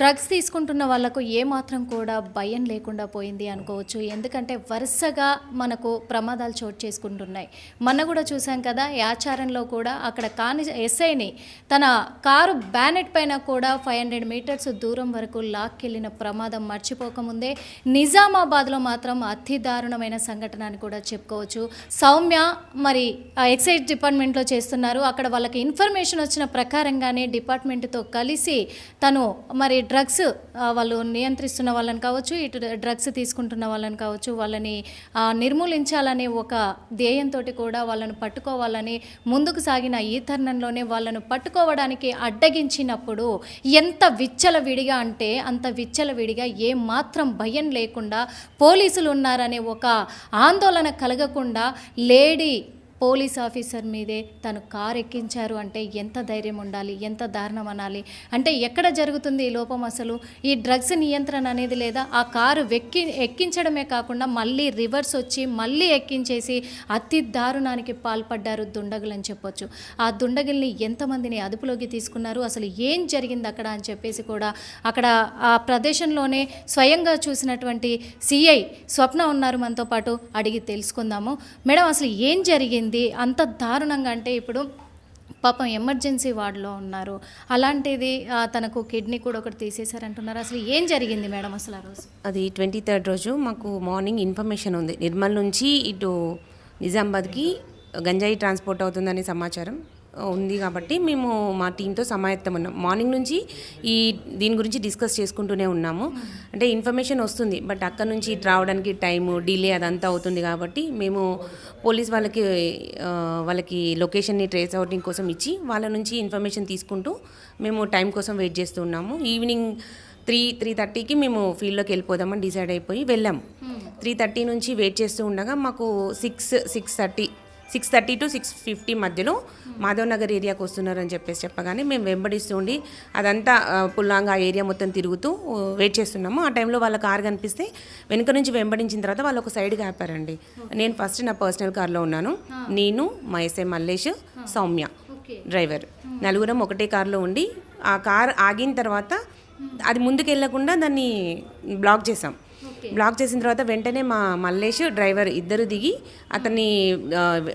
Drugs తీసుకుంటున్న వాళ్ళకు ఏమాత్రం కూడా భయం లేకుండా పోయింది అనుకోవచ్చు. ఎందుకంటే వరుసగా మనకు ప్రమాదాలు చోటు చేసుకుంటున్నాయి. మొన్న కూడా చూసాం కదా, యాచారంలో కూడా అక్కడ ఎస్ఐని తన కారు బ్యానెట్ పైన కూడా 500 మీటర్స్ దూరం వరకు లాక్కెళ్ళిన ప్రమాదం మర్చిపోకముందే నిజామాబాద్లో మాత్రం అతి దారుణమైన సంఘటన అని కూడా చెప్పుకోవచ్చు. సౌమ్య మరి ఎక్సైజ్ డిపార్ట్మెంట్లో చేస్తున్నారు. అక్కడ వాళ్ళకి ఇన్ఫర్మేషన్ వచ్చిన ప్రకారంగానే డిపార్ట్మెంట్తో కలిసి తను మరి డ్రగ్స్ వాళ్ళు నియంత్రిస్తున్న వాళ్ళని కావచ్చు, ఇటు డ్రగ్స్ తీసుకుంటున్న వాళ్ళని కావచ్చు, వాళ్ళని నిర్మూలించాలనే ఒక ధ్యేయంతో కూడా వాళ్ళను పట్టుకోవాలని ముందుకు సాగిన ఈ తరుణంలోనే వాళ్ళను పట్టుకోవడానికి అడ్డగించినప్పుడు ఎంత విచ్చలవిడిగా అంటే అంత విచ్చలవిడిగా ఏమాత్రం భయం లేకుండా పోలీసులు ఉన్నారనే ఒక ఆందోళన కలగకుండా లేడీ పోలీస్ ఆఫీసర్ మీదే తను కారు ఎక్కించారు అంటే ఎంత ధైర్యం ఉండాలి, ఎంత దారుణం అనాలి. అంటే ఎక్కడ జరుగుతుంది ఈ లోపం అసలు? ఈ డ్రగ్స్ నియంత్రణ అనేది లేదా? ఆ కారు ఎక్కించడమే కాకుండా మళ్ళీ రివర్స్ వచ్చి మళ్ళీ ఎక్కించేసి అతి దారుణానికి పాల్పడ్డారు దుండగులని చెప్పొచ్చు. ఆ దుండగుల్ని ఎంతమందిని అదుపులోకి తీసుకున్నారు, అసలు ఏం జరిగింది అక్కడ అని చెప్పేసి కూడా అక్కడ ఆ ప్రదేశంలోనే స్వయంగా చూసినటువంటి సిఐ స్వప్న ఉన్నారు మనతో పాటు, అడిగి తెలుసుకుందాము. మేడం, అసలు ఏం జరిగింది అంత దారుణంగా? అంటే ఇప్పుడు పాపం ఎమర్జెన్సీ వార్డులో ఉన్నారు, అలాంటిది తనకు కిడ్నీ కూడా ఒకటి తీసేశారంటున్నారు. అసలు ఏం జరిగింది మేడం అసలు ఆ రోజు? అది 23rd రోజు మాకు మార్నింగ్ ఇన్ఫర్మేషన్ ఉంది. నిర్మల్ నుంచి ఇటు నిజామాబాద్కి గంజాయి ట్రాన్స్పోర్ట్ అవుతుందనే సమాచారం ఉంది. కాబట్టి మేము మా టీంతో సమాయత్తం ఉన్నాం. మార్నింగ్ నుంచి దీని గురించి డిస్కస్ చేసుకుంటూనే ఉన్నాము. అంటే ఇన్ఫర్మేషన్ వస్తుంది, బట్ అక్కడ నుంచి రావడానికి టైము డిలే అదంతా అవుతుంది. కాబట్టి మేము పోలీస్ వాళ్ళకి లొకేషన్ని ట్రేస్ అవుటింగ్ కోసం ఇచ్చి వాళ్ళ నుంచి ఇన్ఫర్మేషన్ తీసుకుంటూ మేము టైం కోసం వెయిట్ చేస్తూ ఉన్నాము. ఈవినింగ్ 3:30కి మేము ఫీల్డ్లోకి వెళ్ళిపోదామని డిసైడ్ అయిపోయి వెళ్ళాము. 3:30 నుంచి వెయిట్ చేస్తూ ఉండగా మాకు 6:30 to 6:50 మధ్యలో మాధవ్ నగర్ ఏరియాకి వస్తున్నారని చెప్పగానే మేము వెంబడిస్తూ ఉండి అదంతా పుల్లాంగా ఆ ఏరియా మొత్తం తిరుగుతూ వెయిట్ చేస్తున్నాము. ఆ టైంలో వాళ్ళ కారు కనిపిస్తే వెనుక నుంచి వెంబడించిన తర్వాత వాళ్ళు ఒక సైడ్గా ఆపారండి. నేను ఫస్ట్ నా పర్సనల్ కార్లో ఉన్నాను. నేను మా ఎస్ఐ మల్లేష్, సౌమ్య డ్రైవర్, నలుగురం ఒకటే కార్లో ఉండి ఆ కార్ ఆగిన తర్వాత అది ముందుకు వెళ్ళకుండా దాన్ని బ్లాక్ చేసాం. బ్లాక్ చేసిన తర్వాత వెంటనే మా మల్లేష్ డ్రైవర్ ఇద్దరు దిగి అతన్ని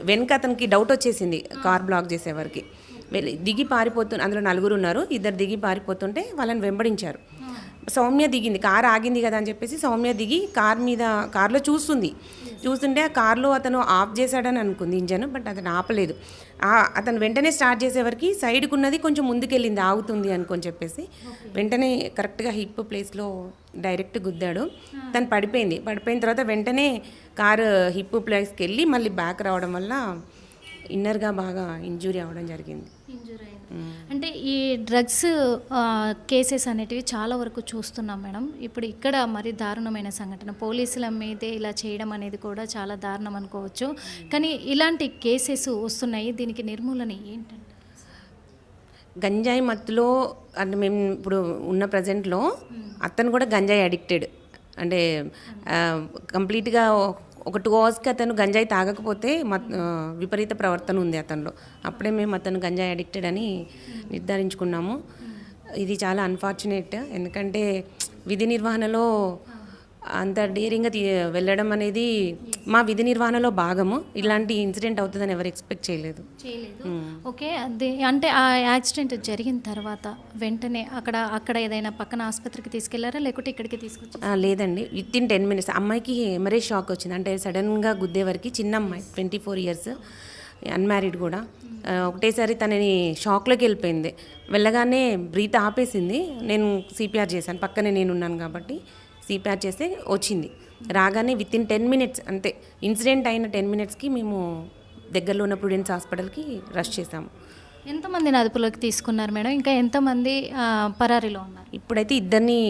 వెనక అతనికి డౌట్ వచ్చేసింది కార్ బ్లాక్ చేసేవారికి. దిగి అందులో నలుగురు ఉన్నారు, ఇద్దరు దిగి పారిపోతుంటే వాళ్ళని వెంబడించారు. సౌమ్య దిగింది, కార్ ఆగింది కదా అని చెప్పేసి సౌమ్య దిగి కార్లో చూస్తుంటే ఆ కార్లో అతను ఆఫ్ చేశాడని అనుకుంది ఇంజన్, బట్ అతను ఆపలేదు. అతను వెంటనే స్టార్ట్ చేసేవరకు సైడ్కి ఉన్నది కొంచెం ముందుకెళ్ళింది, ఆగుతుంది అనుకొని చెప్పేసి వెంటనే కరెక్ట్గా హిప్ ప్లేస్లో డైరెక్ట్ గుద్దాడు. తను పడిపోయిన తర్వాత వెంటనే కారు హిప్ ప్లేస్కి వెళ్ళి మళ్ళీ బ్యాక్ రావడం వల్ల ఇన్నర్గా బాగా ఇంజూరీ అవ్వడం జరిగింది. అంటే ఈ డ్రగ్స్ కేసెస్ అనేటివి చాలా వరకు చూస్తున్నాం మేడం. ఇప్పుడు ఇక్కడ మరి దారుణమైన సంఘటన, పోలీసుల మీదే ఇలా చేయడం అనేది కూడా చాలా దారుణం అనుకోవచ్చు. కానీ ఇలాంటి కేసెస్ వస్తున్నాయి, దీనికి నిర్మూలన ఏంటంటే? గంజాయి మత్తులో అంటే మేము ఇప్పుడు ఉన్న ప్రజెంట్లో అతను కూడా గంజాయి అడిక్టెడ్. అంటే కంప్లీట్గా ఒక 2 అవర్స్కి అతను గంజాయి తాగకపోతే విపరీత ప్రవర్తన ఉంది అతనిలో. అప్పుడే మేము అతను గంజాయి అడిక్టెడ్ అని నిర్ధారించుకున్నాము. ఇది చాలా అన్ఫార్చునేట్, ఎందుకంటే విధి నిర్వహణలో అంత డేరింగ్గా వెళ్ళడం అనేది మా విధి నిర్వహణలో భాగము. ఇలాంటి ఇన్సిడెంట్ అవుతుందని ఎవరు ఎక్స్పెక్ట్ చేయలేదు. ఓకే, అది అంటే ఆ యాక్సిడెంట్ జరిగిన తర్వాత వెంటనే అక్కడ ఏదైనా పక్కన ఆసుపత్రికి తీసుకెళ్లారా, లేకుంటే ఇక్కడికి తీసుకొచ్చారా? లేదండి, విత్ ఇన్ 10 minutes అమ్మాయికి హెమరేజ్ షాక్ వచ్చింది. అంటే సడన్గా గుద్దేవరకు చిన్న అమ్మాయి 24 years అన్మ్యారీడ్ కూడా ఒకటేసారి తనని షాక్లోకి వెళ్ళిపోయింది. వెళ్ళగానే బ్రీత్ ఆపేసింది. నేను సిపిఆర్ చేశాను, పక్కనే నేను ఉన్నాను కాబట్టి సిపిఆర్ చేస్తే వచ్చింది. రాగానే విత్ ఇన్ 10 minutes అంతే, ఇన్సిడెంట్ అయిన 10 minutesకి మేము దగ్గరలో ఉన్న ప్రుడెన్స్ హాస్పిటల్కి రష్ చేసాము. ఎంతమందిని అదుపులోకి తీసుకున్నారు మేడం? ఇంకా ఎంతమంది పరారీలో ఉన్నారు? ఇప్పుడైతే ఇద్దరిని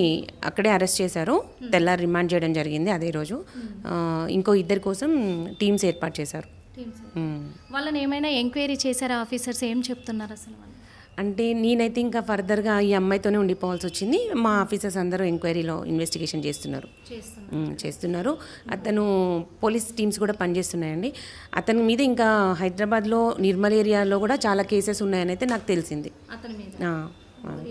అక్కడే అరెస్ట్ చేశారు, తెల్లారి రిమాండ్ చేయడం జరిగింది అదే రోజు. ఇంకో ఇద్దరి కోసం టీమ్స్ ఏర్పాటు చేశారు. వాళ్ళని ఏమైనా ఎంక్వైరీ చేశారా ఆఫీసర్స్? ఏం చెప్తున్నారు అసలు? అంటే నేనైతే ఇంకా ఫర్దర్గా ఈ అమ్మాయితోనే ఉండిపోవాల్సి వచ్చింది. మా ఆఫీసర్స్ అందరూ ఎంక్వైరీలో ఇన్వెస్టిగేషన్ చేస్తున్నారు. అతను పోలీస్ టీమ్స్ కూడా పనిచేస్తున్నాయండి. అతని మీద ఇంకా హైదరాబాద్లో నిర్మల్ ఏరియాలో కూడా చాలా కేసెస్ ఉన్నాయని అయితే నాకు తెలిసింది.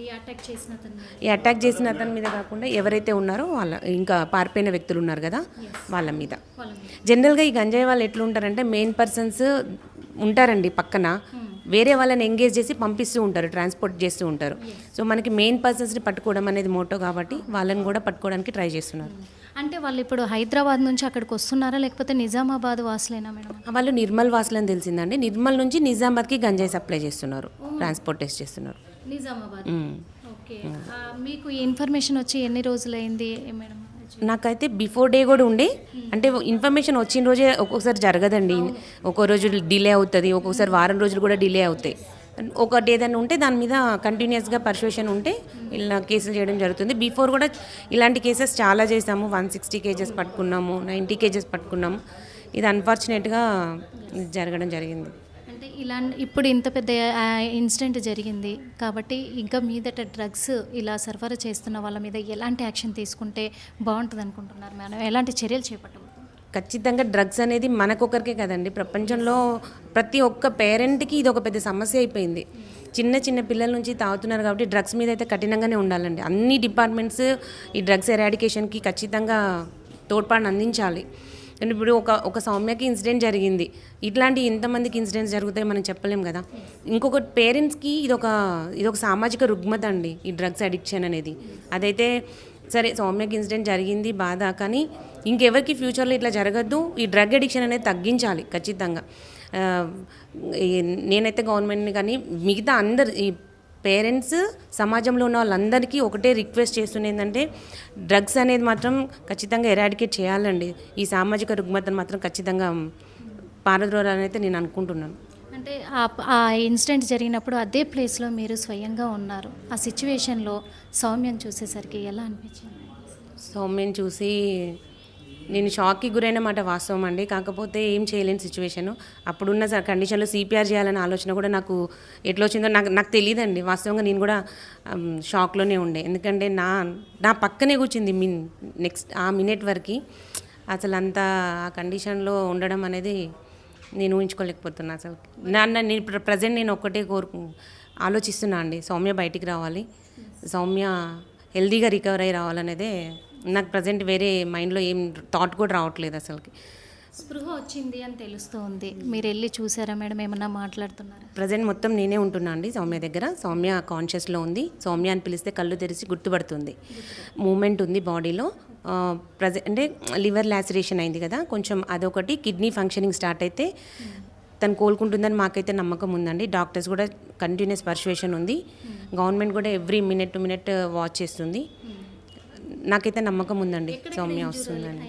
ఈ అటాక్ చేసిన అతను ఈ అటాక్ చేసిన అతని మీద కాకుండా ఎవరైతే ఉన్నారో వాళ్ళ ఇంకా పారిపోయిన వ్యక్తులు ఉన్నారు కదా వాళ్ళ మీద. జనరల్గా ఈ గంజాయి వాళ్ళు ఎట్లా ఉంటారంటే మెయిన్ పర్సన్స్ ఉంటారండి పక్కన, వేరే వాళ్ళని ఎంగేజ్ చేసి పంపిస్తూ ఉంటారు, ట్రాన్స్పోర్ట్ చేస్తూ ఉంటారు. సో మనకి మెయిన్ పర్సన్స్ని పట్టుకోవడం అనేది మోటో కాబట్టి వాళ్ళని కూడా పట్టుకోవడానికి ట్రై చేస్తున్నారు. అంటే వాళ్ళు ఇప్పుడు హైదరాబాద్ నుంచి అక్కడికి వస్తున్నారా లేకపోతే నిజామాబాద్ వాసులేనా మేడం? వాళ్ళు నిర్మల్ వాసులని తెలిసిందండి. నిర్మల్ నుంచి నిజామాబాద్కి గంజాయి సప్లై చేస్తున్నారు, ట్రాన్స్పోర్ట్ టెస్ట్ చేస్తున్నారు. నిజామాబాద్. ఓకే. మీకు ఈ ఇన్ఫర్మేషన్ వచ్చి ఎన్ని రోజులైంది మేడం? నాకైతే బిఫోర్ డే కూడా ఉండే, అంటే ఇన్ఫర్మేషన్ వచ్చిన రోజే ఒక్కొక్కసారి జరగదండి, ఒక్కో రోజు డిలే అవుతుంది, ఒక్కొక్కసారి వారం రోజులు కూడా డిలే అవుతాయి. ఒకటి ఏదైనా ఉంటే దాని మీద కంటిన్యూస్గా పర్సువేషన్ ఉంటే ఇలా కేసులు చేయడం జరుగుతుంది. బిఫోర్ కూడా ఇలాంటి కేసెస్ చాలా చేసాము, 160 కేజెస్ పట్టుకున్నాము, 90 కేజెస్ పట్టుకున్నాము. ఇది అన్ఫార్చునేట్గా జరగడం జరిగింది. అంటే ఇప్పుడు ఇంత పెద్ద ఇన్సిడెంట్ జరిగింది కాబట్టి ఇంకా మీదట డ్రగ్స్ ఇలా సరఫరా చేస్తున్న వాళ్ళ మీద ఎలాంటి యాక్షన్ తీసుకుంటే బాగుంటుంది అనుకుంటున్నారు మేడం? ఎలాంటి చర్యలు చేపట్టబోతున్నారు? ఖచ్చితంగా డ్రగ్స్ అనేది మనకొకరికే కదండి, ప్రపంచంలో ప్రతి ఒక్క పేరెంట్కి ఇది ఒక పెద్ద సమస్య అయిపోయింది. చిన్న చిన్న పిల్లల నుంచి తాగుతున్నారు కాబట్టి డ్రగ్స్ మీద అయితే కఠినంగానే ఉండాలండి. అన్ని డిపార్ట్మెంట్స్ ఈ డ్రగ్స్ ఎరాడికేషన్కి ఖచ్చితంగా తోడ్పాటును అందించాలి. అండ్ ఇప్పుడు ఒక సౌమ్యకి ఇన్సిడెంట్ జరిగింది, ఇట్లాంటి ఎంతమందికి ఇన్సిడెంట్స్ జరుగుతాయి మనం చెప్పలేం కదా. ఇంకొక పేరెంట్స్కి ఇదొక సామాజిక రుగ్మత అండి ఈ డ్రగ్స్ అడిక్షన్ అనేది. అదైతే సరే సౌమ్యకి ఇన్సిడెంట్ జరిగింది బాధ, కానీ ఇంకెవరికి ఫ్యూచర్లో ఇట్లా జరగద్దు. ఈ డ్రగ్ అడిక్షన్ అనేది తగ్గించాలి ఖచ్చితంగా. నేనైతే గవర్నమెంట్ని కానీ మిగతా అందరు ఈ పేరెంట్స్ సమాజంలో ఉన్న వాళ్ళందరికీ ఒకటే రిక్వెస్ట్ చేస్తున్నది ఏంటంటే డ్రగ్స్ అనేది మాత్రం ఖచ్చితంగా ఎరాడికేట్ చేయాలండి. ఈ సామాజిక రుగ్మతను మాత్రం ఖచ్చితంగా పారద్రోలాలని అయితే నేను అనుకుంటున్నాను. అంటే ఆ ఇన్సిడెంట్ జరిగినప్పుడు అదే ప్లేస్లో మీరు స్వయంగా ఉన్నారు. ఆ సిచ్యువేషన్లో సౌమ్యను చూసేసరికి ఎలా అనిపించింది? సౌమ్యను చూసి నేను షాక్కి గురైన మాట వాస్తవం అండి. కాకపోతే ఏం చేయలేని సిచ్యువేషను. అప్పుడున్న కండిషన్లో సిపిఆర్ చేయాలనే ఆలోచన కూడా నాకు ఎట్లా వచ్చిందో నాకు తెలియదండి. వాస్తవంగా నేను కూడా షాక్లోనే ఉండే, ఎందుకంటే నా పక్కనే కూర్చుంది నెక్స్ట్ ఆ మినిట్ వరకు. అసలు అంత ఆ కండిషన్లో ఉండడం అనేది నేను ఊహించుకోలేకపోతున్నా. అసలు నేను ప్రజెంట్ నేను ఒక్కటే ఆలోచిస్తున్నా అండి, సౌమ్య బయటికి రావాలి, సౌమ్య హెల్దీగా రికవర్ అయ్యి రావాలనేదే నాకు ప్రజెంట్. వేరే మైండ్లో ఏం థాట్ కూడా రావట్లేదు అసలుకి. స్పృహ వచ్చింది అని తెలుస్తుంది, మీరు వెళ్ళి చూసారా మేడం? ఏమన్నా మాట్లాడుతున్నారా? ప్రజెంట్ మొత్తం నేనే ఉంటున్నా అండి సౌమ్య దగ్గర. సౌమ్య కాన్షియస్లో ఉంది. సౌమ్య అని పిలిస్తే కళ్ళు తెరిచి గుర్తుపడుతుంది, మూమెంట్ ఉంది బాడీలో. అంటే లివర్ లాసిరేషన్ అయింది కదా కొంచెం, అదొకటి. కిడ్నీ ఫంక్షనింగ్ స్టార్ట్ అయితే తను కోలుకుంటుందని మాకైతే నమ్మకం ఉందండి. డాక్టర్స్ కూడా కంటిన్యూస్ పర్సువేషన్ ఉంది. గవర్నమెంట్ కూడా every minute to minute watch చేస్తుంది. నాకైతే నమ్మకం ఉందండి సౌమ్య వస్తుందని.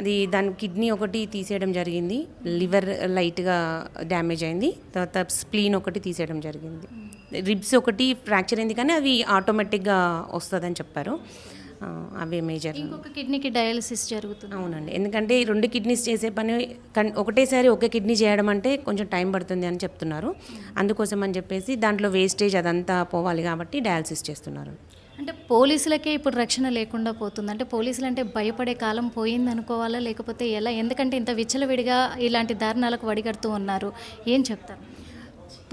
అది దాని కిడ్నీ ఒకటి తీసేయడం జరిగింది, లివర్ లైట్గా డ్యామేజ్ అయింది, తర్వాత స్ప్లీన్ ఒకటి తీసేయడం జరిగింది, రిబ్స్ ఒకటి ఫ్రాక్చర్ అయింది, కానీ అవి ఆటోమేటిక్గా వస్తుందని చెప్పారు. అవే మేజర్. ఇంకొక కిడ్నీకి డయాలసిస్ జరుగుతుంది. అవునండి, ఎందుకంటే 2 కిడ్నీస్ చేసే పని ఒకటేసారి ఒకే కిడ్నీ చేయడం అంటే కొంచెం టైం పడుతుంది అని చెప్తున్నారు. అందుకోసం అని చెప్పేసి దాంట్లో వేస్టేజ్ అదంతా పోవాలి కాబట్టి డయాలసిస్ చేస్తున్నారు. అంటే పోలీసులకే ఇప్పుడు రక్షణ లేకుండా పోతుంది. అంటే పోలీసులు అంటే భయపడే కాలం పోయింది అనుకోవాలా లేకపోతే ఎలా? ఎందుకంటే ఇంత విచ్చలవిడిగా ఇలాంటి దారుణాలకు వడిగడుతూ ఉన్నారు, ఏం చెప్తారు?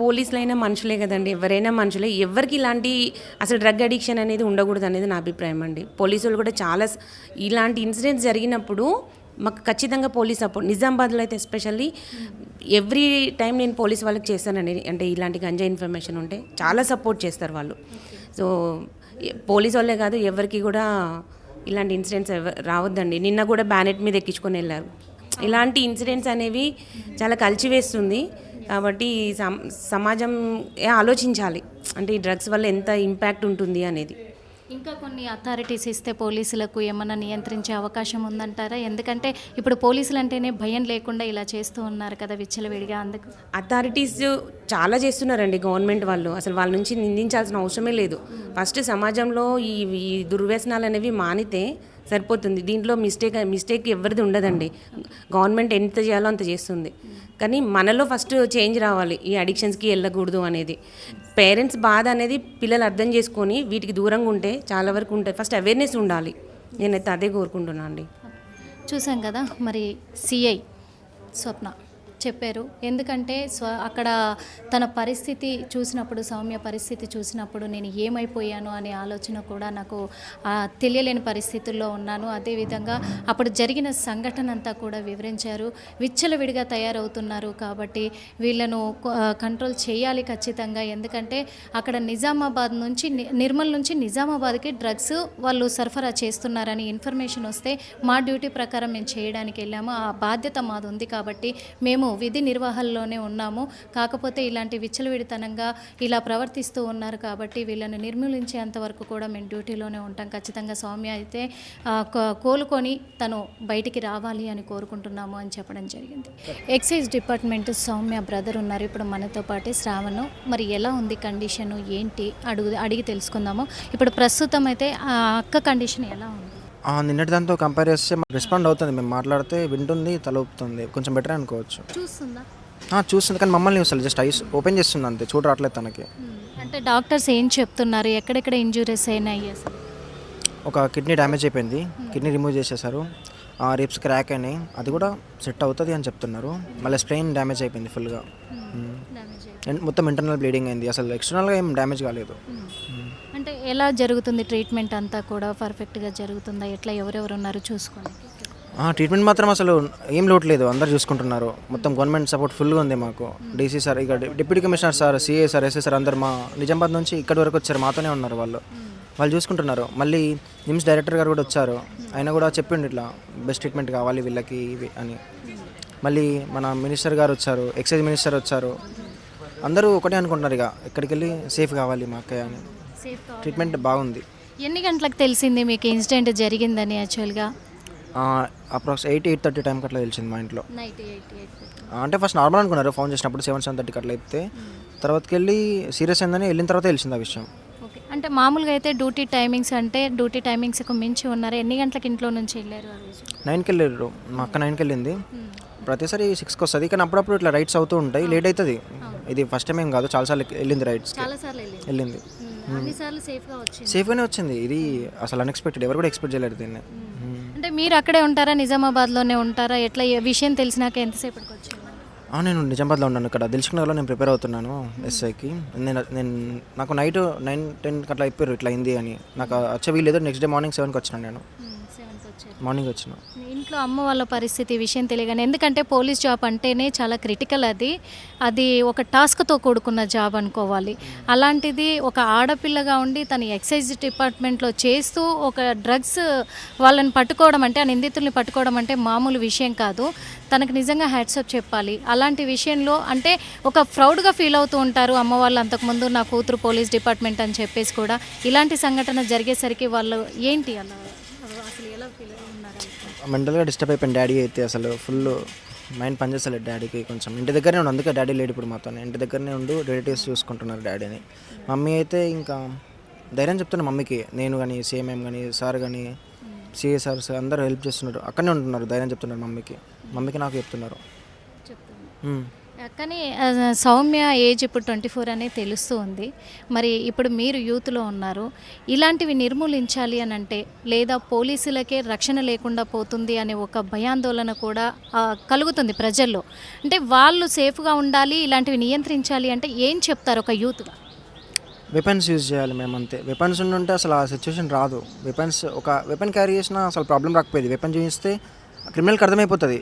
పోలీసులైనా మనుషులే కదండి, ఎవరైనా మనుషులే. ఎవరికి ఇలాంటి అసలు డ్రగ్ అడిక్షన్ అనేది ఉండకూడదు అనేది నా అభిప్రాయం అండి. పోలీసులు కూడా చాలా ఇలాంటి ఇన్సిడెంట్స్ జరిగినప్పుడు మాకు ఖచ్చితంగా పోలీస్ సపోర్ట్, నిజామాబాద్లో అయితే ఎస్పెషల్లీ ఎవ్రీ టైం నేను పోలీస్ వాళ్ళకి చేస్తానండి. అంటే ఇలాంటి గంజా ఇన్ఫర్మేషన్ ఉంటే చాలా సపోర్ట్ చేస్తారు వాళ్ళు. సో పోలీసు వాళ్ళే కాదు, ఎవరికి కూడా ఇలాంటి ఇన్సిడెంట్స్ రావద్దండి. నిన్న కూడా బ్యానెట్ మీద ఎక్కించుకొని వెళ్ళారు. ఇలాంటి ఇన్సిడెంట్స్ అనేవి చాలా కలిచివేస్తుంది. కాబట్టి సమాజం ఆలోచించాలి, అంటే ఈ డ్రగ్స్ వల్ల ఎంత ఇంపాక్ట్ ఉంటుంది అనేది. ఇంకా కొన్ని అథారిటీస్ ఇస్తే పోలీసులకు ఏమన్నా నియంత్రించే అవకాశం ఉందంటారా? ఎందుకంటే ఇప్పుడు పోలీసులు అంటేనే భయం లేకుండా ఇలా చేస్తూ ఉన్నారు కదా విచ్చలవిడిగా. అందుకు అథారిటీస్ చాలా చేస్తున్నారండి గవర్నమెంట్ వాళ్ళు. అసలు వాళ్ళ నుంచి నిందించాల్సిన అవసరమే లేదు. ఫస్ట్ సమాజంలో ఈ దుర్వ్యసనాలు అనేవి మానితే సరిపోతుంది. దీంట్లో మిస్టేక్ ఎవరిది ఉండదండి. గవర్నమెంట్ ఎంత చేయాలో అంత చేస్తుంది, కానీ మనలో ఫస్ట్ చేంజ్ రావాలి. ఈ అడిక్షన్స్కి వెళ్ళకూడదు అనేది పేరెంట్స్ బాధ అనేది పిల్లలు అర్థం చేసుకొని వీటికి దూరంగా ఉంటే చాలా వరకు ఉంటాయి. ఫస్ట్ అవేర్నెస్ ఉండాలి. నేనైతే అదే కోరుకుంటున్నాను అండి. చూసాం కదా మరి సిఐ స్వప్న చెప్పారు. ఎందుకంటే అక్కడ తన పరిస్థితి చూసినప్పుడు, సౌమ్య పరిస్థితి చూసినప్పుడు నేను ఏమైపోయాను అనే ఆలోచన కూడా నాకు తెలియలేని పరిస్థితుల్లో ఉన్నాను. అదేవిధంగా అప్పుడు జరిగిన సంఘటన అంతా కూడా వివరించారు. విచ్చలవిడిగా తయారవుతున్నారు కాబట్టి వీళ్ళను కంట్రోల్ చేయాలి ఖచ్చితంగా. ఎందుకంటే అక్కడ నిజామాబాద్ నుంచి నిర్మల్ నుంచి నిజామాబాద్కి డ్రగ్స్ వాళ్ళు సరఫరా చేస్తున్నారని ఇన్ఫర్మేషన్ వస్తే మా డ్యూటీ ప్రకారం మేము చేయడానికి వెళ్ళాము. ఆ బాధ్యత మాది ఉంది కాబట్టి మేము విధి నిర్వహణలోనే ఉన్నాము. కాకపోతే ఇలాంటి విచ్చలవిడితనంగా ఇలా ప్రవర్తిస్తూ ఉన్నారు కాబట్టి వీళ్ళని నిర్మూలించేంత వరకు కూడా మేము డ్యూటీలోనే ఉంటాం. ఖచ్చితంగా సౌమ్య అయితే కోలుకొని తను బయటికి రావాలి అని కోరుకుంటున్నాము అని చెప్పడం జరిగింది. ఎక్సైజ్ డిపార్ట్మెంట్ సౌమ్య బ్రదర్ ఉన్నారు ఇప్పుడు మనతో పాటు, శ్రావణ్. మరి ఎలా ఉంది కండిషను, ఏంటి అడిగి తెలుసుకుందాము. ఇప్పుడు ప్రస్తుతం అయితే ఆ అక్క కండిషన్ ఎలా ఉంది? నిన్నటి దాంతో కంపేర్ చేస్తే రెస్పాండ్ అవుతుంది, మేము మాట్లాడితే వింటుంది, తల ఊపుతుంది, కొంచెం బెటర్ అనుకోవచ్చు. చూస్తుంది కానీ మమ్మల్ని అసలు జస్ట్ ఐస్ ఓపెన్ చేస్తుంది అంతే, చూడ రావట్లేదు తనకి. అంటే డాక్టర్స్ ఏం చెప్తున్నారు, ఎక్కడెక్కడ ఇంజురీస్ అయినాయి? అసలు ఒక కిడ్నీ డ్యామేజ్ అయిపోయింది, కిడ్నీ రిమూవ్ చేసేసారు, రిప్స్ క్రాక్ అయినాయి, అది కూడా సెట్ అవుతుంది అని చెప్తున్నారు. మళ్ళీ స్ప్రెయిన్ డ్యామేజ్ అయిపోయింది ఫుల్గా, మొత్తం ఇంటర్నల్ బ్లీడింగ్ అయింది, అసలు ఎక్స్టర్నల్గా ఏం డ్యామేజ్ కాలేదు. అంటే ఎలా జరుగుతుంది ట్రీట్మెంట్ అంతా కూడా పర్ఫెక్ట్గా జరుగుతుందా? ఎట్లా ఎవరెవరు ఉన్నారు చూసుకోండి? ట్రీట్మెంట్ మాత్రం అసలు ఏం లోటు లేదు, అందరు చూసుకుంటున్నారు. మొత్తం గవర్నమెంట్ సపోర్ట్ ఫుల్గా ఉంది మాకు. డీసీ సార్, ఇక deputy commissioner sir, CA sir, SA sir అందరు మా నిజామాబాద్ నుంచి ఇక్కడి వరకు వచ్చారు, మాతోనే ఉన్నారు వాళ్ళు చూసుకుంటున్నారు. మళ్ళీ నిమ్స్ డైరెక్టర్ గారు కూడా వచ్చారు, ఆయన కూడా చెప్పిండు ఇట్లా బెస్ట్ ట్రీట్మెంట్ కావాలి వీళ్ళకి ఇవి అని. మళ్ళీ మన మినిస్టర్ గారు వచ్చారు, ఎక్సైజ్ మినిస్టర్ వచ్చారు, అందరూ ఒకటే అనుకుంటున్నారు ఇక ఎక్కడికి వెళ్ళి సేఫ్ కావాలి మా అక్కయ్య అని. ట్రీట్మెంట్ బాగుంది. ఎన్ని గంటలకు తెలిసింది మీకు ఇన్సిడెంట్ జరిగిందని? యాక్చువల్గా అప్రాక్స్ 8:30 టైంకి అట్లా తెలిసింది మా ఇంట్లో. అంటే ఫస్ట్ నార్మల్ అనుకున్నారు, ఫోన్ చేసినప్పుడు 7:30 అట్లా అయితే, తర్వాతకి వెళ్ళి సీరియస్ అయిందని వెళ్ళిన తర్వాత తెలిసింది ఆ విషయం. అంటే మామూలుగా అయితే డ్యూటీ టైమింగ్స్కి మించి ఉన్నారు. ఎన్ని గంటలకు ఇంట్లో నుంచి వెళ్ళారు? 9కి వెళ్ళారు, మా అక్క 9కి వెళ్ళింది. ప్రతిసారి 6కి వస్తుంది, కానీ అప్పుడప్పుడు ఇట్లా రైడ్స్ అవుతూ ఉంటాయి, లేట్ అవుతుంది. ఇది ఫస్ట్ టైం ఏం కాదు, చాలాసార్లు వెళ్ళింది రైడ్స్కి, వెళ్ళింది. సేఫ్గానే వచ్చింది. ఇది అసలు అన్ఎక్స్పెక్టెడ్, ఎవరు కూడా ఎక్స్పెక్ట్ చేయలేరు దీన్ని. అంటే మీరు అక్కడే ఉంటారా, నిజామాబాద్లోనే ఉంటారా? ఎట్లా విషయం తెలిసినాక ఎంతసేపటికి వచ్చారు? నేను నిజామాబాద్లో ఉన్నాను, ఇక్కడ దిల్సుఖ్నగర్లో నేను ప్రిపేర్ అవుతున్నాను ఎస్ఐకి. నాకు నైట్ 9-10 అట్లా అయిపోయారు ఇట్లా అయింది అని. నాకు వచ్చే వీళ్ళు నెక్స్ట్ డే మార్నింగ్ 7కి వచ్చినాను, నేను మార్నింగ్ వచ్చిన. ఇంట్లో అమ్మ వాళ్ళ పరిస్థితి విషయం తెలియగానే, ఎందుకంటే పోలీస్ జాబ్ అంటేనే చాలా క్రిటికల్, అది ఒక టాస్క్తో కూడుకున్న జాబ్ అనుకోవాలి. అలాంటిది ఒక ఆడపిల్లగా ఉండి తను ఎక్సైజ్ డిపార్ట్మెంట్లో చేస్తూ ఒక డ్రగ్స్ వాళ్ళని పట్టుకోవడం అంటే, ఆ నిందితుల్ని పట్టుకోవడం అంటే మామూలు విషయం కాదు. తనకు నిజంగా హ్యాట్సప్ చెప్పాలి. అలాంటి విషయంలో అంటే ఒక ప్రౌడ్గా ఫీల్ అవుతూ ఉంటారు అమ్మ వాళ్ళు, అంతకుముందు నా కూతురు పోలీస్ డిపార్ట్మెంట్ అని చెప్పేసి కూడా. ఇలాంటి సంఘటన జరిగేసరికి వాళ్ళు ఏంటి అలా అసలు ఎలా ఫీల్ ఉన్నారు? మెంటల్గా డిస్టర్బ్ అయిపోయింది డాడీ అయితే, అసలు ఫుల్ మైండ్ పనిచేస్తలేదు డాడీకి. కొంచెం ఇంటి దగ్గరనే ఉండు, అందుకే డాడీ లేడు ఇప్పుడు మాతో, ఇంటి దగ్గరనే ఉండు, రిలేటివ్స్ చూసుకుంటున్నారు డాడీని. మమ్మీ అయితే ఇంకా ధైర్యం చెప్తున్నా మమ్మీకి, నేను కానీ సిఎంఎం కానీ సార్ కానీ సిఏ సార్స్ అందరూ హెల్ప్ చేస్తున్నారు, అక్కడనే ఉంటున్నారు, ధైర్యం చెప్తున్నారు మమ్మీకి నాకు చెప్తున్నారు. కానీ సౌమ్య ఏజ్ ఇప్పుడు 24 అనే తెలుస్తూ ఉంది. మరి ఇప్పుడు మీరు యూత్లో ఉన్నారు, ఇలాంటివి నిర్మూలించాలి అని అంటే, లేదా పోలీసులకే రక్షణ లేకుండా పోతుంది అనే ఒక భయాందోళన కూడా కలుగుతుంది ప్రజల్లో. అంటే వాళ్ళు సేఫ్గా ఉండాలి, ఇలాంటివి నియంత్రించాలి అంటే ఏం చెప్తారు ఒక యూత్గా? వెపన్స్ యూజ్ చేయాలి మేము, అంతే. వెపన్స్ ఉంటే అసలు ఆ సిచ్యువేషన్ రాదు. ఒక వెపన్ క్యారీ చేసినా అసలు ప్రాబ్లం రాకపోయేది. వెపన్ చూపిస్తే క్రిమినల్కి అర్థమైపోతుంది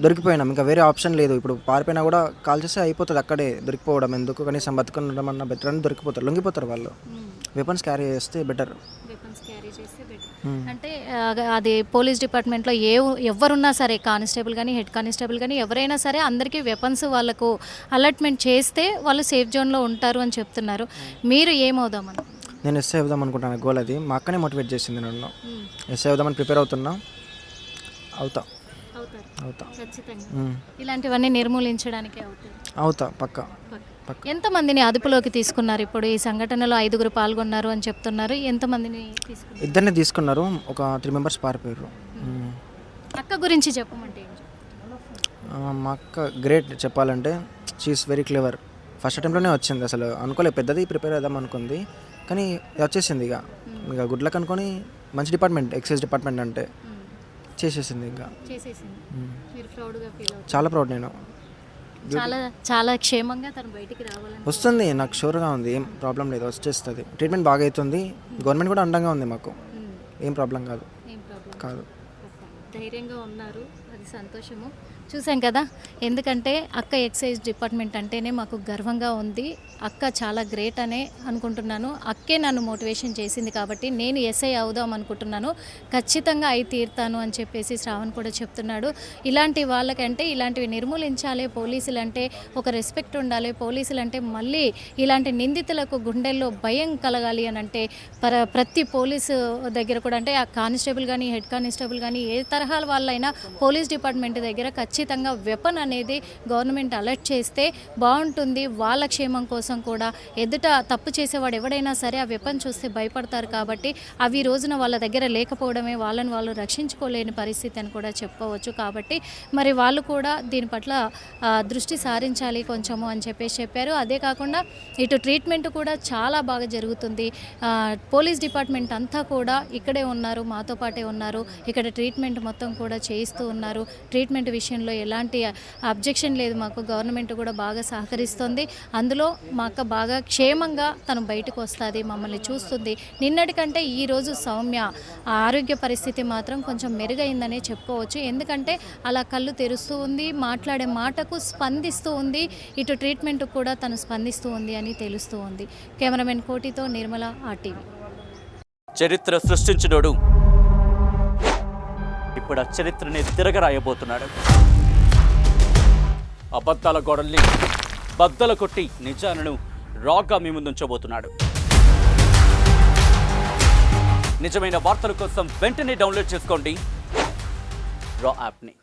దొరికిపోయినాం, ఇంకా వేరే ఆప్షన్ లేదు. ఇప్పుడు పారిపోయినా కూడా కాల్ చేస్తే అయిపోతుంది, అక్కడే దొరికిపోవడం ఎందుకు, కనీసం బతుకుండడం అన్న బెటర్ అని దొరికిపోతారు, లొంగిపోతారు వాళ్ళు. వెపన్స్ క్యారీ చేస్తే బెటర్. అంటే అది పోలీస్ డిపార్ట్మెంట్లో ఎవరున్నా సరే, కానిస్టేబుల్ కానీ హెడ్ కానిస్టేబుల్ కానీ ఎవరైనా సరే, అందరికీ వెపన్స్ వాళ్ళకు అలాట్మెంట్ చేస్తే వాళ్ళు సేఫ్ జోన్లో ఉంటారు అని చెప్తున్నారు. మీరు ఏమవుదామని? నేను ఎస్ఐ అవుదాం అనుకుంటాను, గోల్ అది. మా అక్కనే మోటివేట్ చేసింది నన్ను. ఎస్ఐ అవుదామని ప్రిపేర్ అవుతున్నా, అవుతా. ఇలాంటివన్నీ నిర్మూలించడానికి అవుతా పక్కా. ఎంతమందిని అదుపులోకి తీసుకున్నారు? ఇప్పుడు ఈ సంఘటనలో 5గురు పాల్గొన్నారు అని చెప్తున్నారు. ఎంతమందిని తీసుకున్నారు? 2 తీసుకున్నారు, ఒక 3 మెంబర్స్ పారిపోయారు. అక్క గురించి చెప్పమంటే? మా అక్క గ్రేట్ చెప్పాలంటే, షీఈస్ వెరీ క్లెవర్. ఫస్ట్ అటెంప్ట్లోనే వచ్చింది, అసలు అనుకోలేదు పెద్దది ప్రిపేర్ అవుదాం అనుకుంది, కానీ వచ్చేసింది. ఇక గుడ్ లక్ అనుకొని, మంచి డిపార్ట్మెంట్ ఎక్సైజ్ డిపార్ట్మెంట్ అంటే చేసేసింది. ఇంకా చాలా ప్రౌడ్ నేను. చాలా చాలా క్షేమంగా తను బయటికి రావాలని వస్తుంది, నాకు షూర్గా ఉంది, ఏం ప్రాబ్లం లేదు, వచ్చేస్తుంది. ట్రీట్మెంట్ బాగా అవుతుంది, గవర్నమెంట్ కూడా అండంగా ఉంది మాకు, ఏం ప్రాబ్లం కాదు. ఏం ప్రాబ్లం కాదు ధైర్యంగా ఉన్నారు, అది సంతోషము. చూసాం కదా, ఎందుకంటే అక్క ఎక్సైజ్ డిపార్ట్మెంట్ అంటేనే మాకు గర్వంగా ఉంది. అక్క చాలా గ్రేట్ అనే అనుకుంటున్నాను. అక్కే నన్ను మోటివేషన్ చేసింది కాబట్టి నేను ఎస్ఐ అవుదాం అనుకుంటున్నాను. ఖచ్చితంగా అయి తీరుతాను అని చెప్పేసి శ్రావణ్ కూడా చెప్తున్నాడు. ఇలాంటి వాళ్ళకంటే ఇలాంటివి నిర్మూలించాలి, పోలీసులు అంటే ఒక రెస్పెక్ట్ ఉండాలి, పోలీసులు అంటే మళ్ళీ ఇలాంటి నిందితులకు గుండెల్లో భయం కలగాలి అని అంటే ప్రతి పోలీసు దగ్గర కూడా, అంటే ఆ కానిస్టేబుల్ కానీ హెడ్ కానిస్టేబుల్ కానీ ఏ తరహా వాళ్ళైనా పోలీస్ డిపార్ట్మెంట్ దగ్గర ఖచ్చితంగా వెపన్ అనేది గవర్నమెంట్ అలర్ట్ చేస్తే బాగుంటుంది. వాళ్ళ క్షేమం కోసం కూడా, ఎదుట తప్పు చేసేవాడు ఎవడైనా సరే ఆ వెపన్ చూస్తే భయపడతారు కాబట్టి అవి రోజున వాళ్ళ దగ్గర లేకపోవడమే వాళ్ళని వాళ్ళు రక్షించుకోలేని పరిస్థితి అని కూడా చెప్పవచ్చు. కాబట్టి మరి వాళ్ళు కూడా దీని పట్ల దృష్టి సారించాలి కొంచెము అని చెప్పారు. అదే కాకుండా ఇటు ట్రీట్మెంట్ కూడా చాలా బాగా జరుగుతుంది. పోలీస్ డిపార్ట్మెంట్ అంతా కూడా ఇక్కడే ఉన్నారు, మాతో పాటే ఉన్నారు. ఇక్కడ ట్రీట్మెంట్ మొత్తం కూడా చేయిస్తూ ఉన్నారు. ట్రీట్మెంట్ విషయంలో ఎలాంటి అబ్జెక్షన్ లేదు మాకు. గవర్నమెంట్ కూడా బాగా సహకరిస్తుంది. అందులో మా అక్క బాగా క్షేమంగా తను బయటకు వస్తుంది, మమ్మల్ని చూస్తుంది. నిన్నటికంటే ఈరోజు సౌమ్య ఆరోగ్య పరిస్థితి మాత్రం కొంచెం మెరుగైందనే చెప్పుకోవచ్చు. ఎందుకంటే అలా కళ్ళు తెరుస్తూ ఉంది, మాట్లాడే మాటకు స్పందిస్తూ ఉంది, ఇటు ట్రీట్మెంట్ కూడా తను స్పందిస్తూ ఉంది అని తెలుస్తూ ఉంది. కెమెరామెన్ కోటితో నిర్మల, RTV. చరిత్ర సృష్టించినోడు ఇప్పుడు ఆ చరిత్రని తిరగరాయబోతున్నాడు. అబద్ధాల గోడల్ని బద్దలు కొట్టి నిజాలను రాగా మీ ముందుంచబోతున్నాడు. నిజమైన వార్తల కోసం వెంటనే డౌన్లోడ్ చేసుకోండి రా యాప్ని.